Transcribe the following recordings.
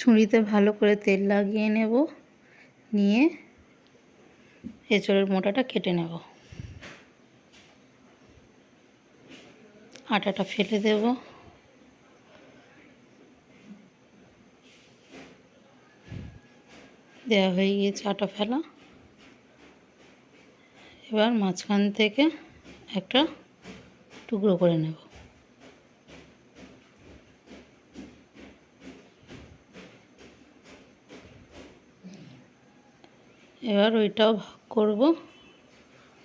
ছুরিতে ভালো করে তেল লাগিয়ে নেব, নিয়ে এঁচোড়ের মোটাটা কেটে নেব। আটাটা ফেলে দেব। দেওয়া হয়ে গিয়েছে আটা ফেলা। এবার মাঝখান থেকে একটা টুকরো করে নেব। এবার ওইটাও ভাগ করব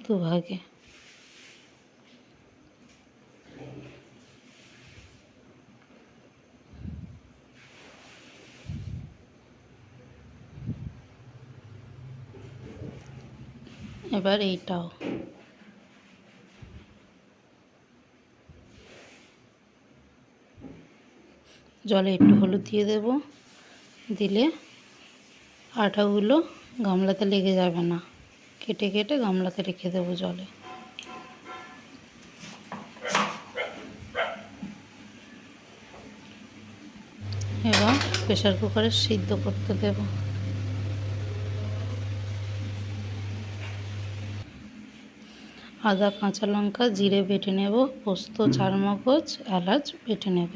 দুভাগে। এবার এইটাও জলে একটু হলুদ দিয়ে দেব, দিলে আটাগুলো গামলাতে লেগে যাবে না। কেটে কেটে গামলাতে রেখে দেব জলে। এবার প্রেসার কুকারে সিদ্ধ করতে দেব। আদা, কাঁচা লঙ্কা, জিরে বেটে নেব, পোস্ত, চারমগজ, এলাচ বেটে নেব।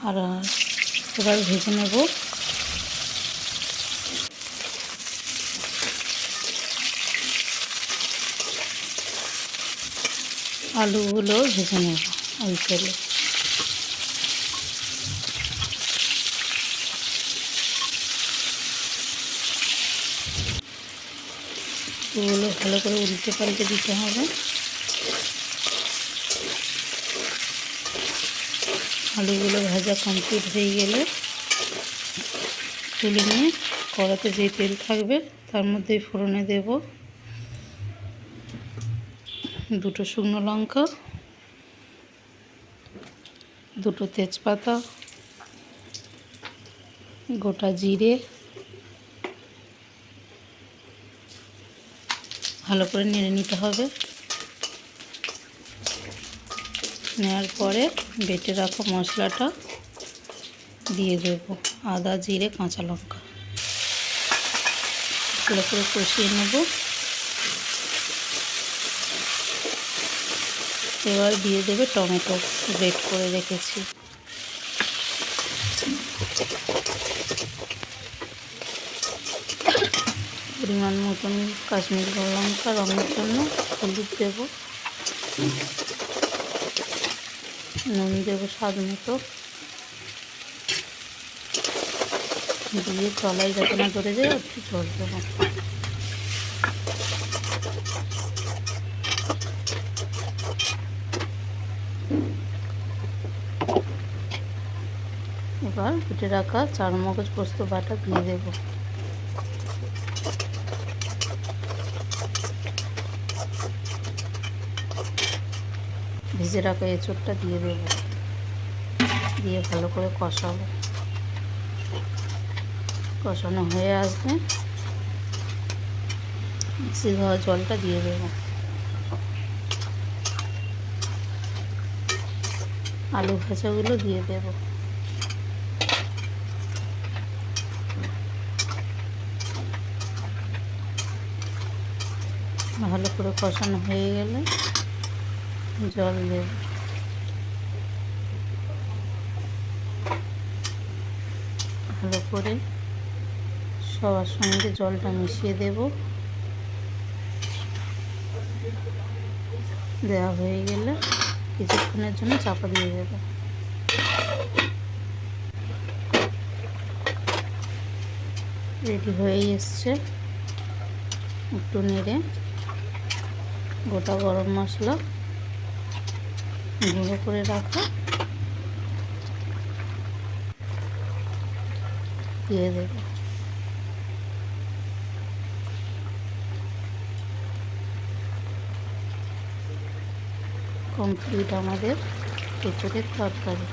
আর এবার ভেজে নেব। আলুগুলো ভেজে নেব ওই তেলে। ওগুলো ভালো করে উল্টে পাল্টে দিতে হবে। আলুগুলো ভাজা কমপ্লিট হয়ে গেলে তুলে নিয়ে কড়াতে যে তেল থাকবে তার মধ্যে ফোড়নে দেব দুটো শুকনো লঙ্কা, দুটো তেজপাতা, গোটা জিরে, ভালো করে নেড়ে নিতে হবে। নেওয়ার পরে বেটে রাখা মশলাটা দিয়ে দেব, আদা, জিরে, কাঁচা লঙ্কা, ভালো করে কষিয়ে নেব। এবার দিয়ে দেবে টমেটো গ্রেট করে রেখেছি। পরিমাণ মতন কাশ্মীরি লঙ্কা রঙের জন্য হলুদ দেব, নুন দেব স্বাদ মতো, দিয়ে তলায় যাতে না ধরে যায় একটু জল দেব। এবার বেটে রাখা চারমগজ পোস্ত বাটা দিয়ে দেব। ভেজে রাখা এঁচোড়টা দিয়ে দেব, দিয়ে ভালো করে কষাবো। কষানো হয়ে আসবে, মিক্সি ধোয়া জলটা দিয়ে দেব। আলু ভাজাগুলো দিয়ে দেব। ভালো করে কষানো হয়ে গেলে জল দেব। ভালো করে সবার সঙ্গে জলটা মিশিয়ে দেব। দেওয়া হয়ে গেলে কিছুক্ষণের জন্য চাপা দিয়ে দেব। রেডি হয়ে এসছে। একটু নেড়ে গোটা গরম মশলা গুঁড়ো করে রাখা দিয়ে দেব। কমপ্লিট আমাদের এঁচোড়ের তরকারি।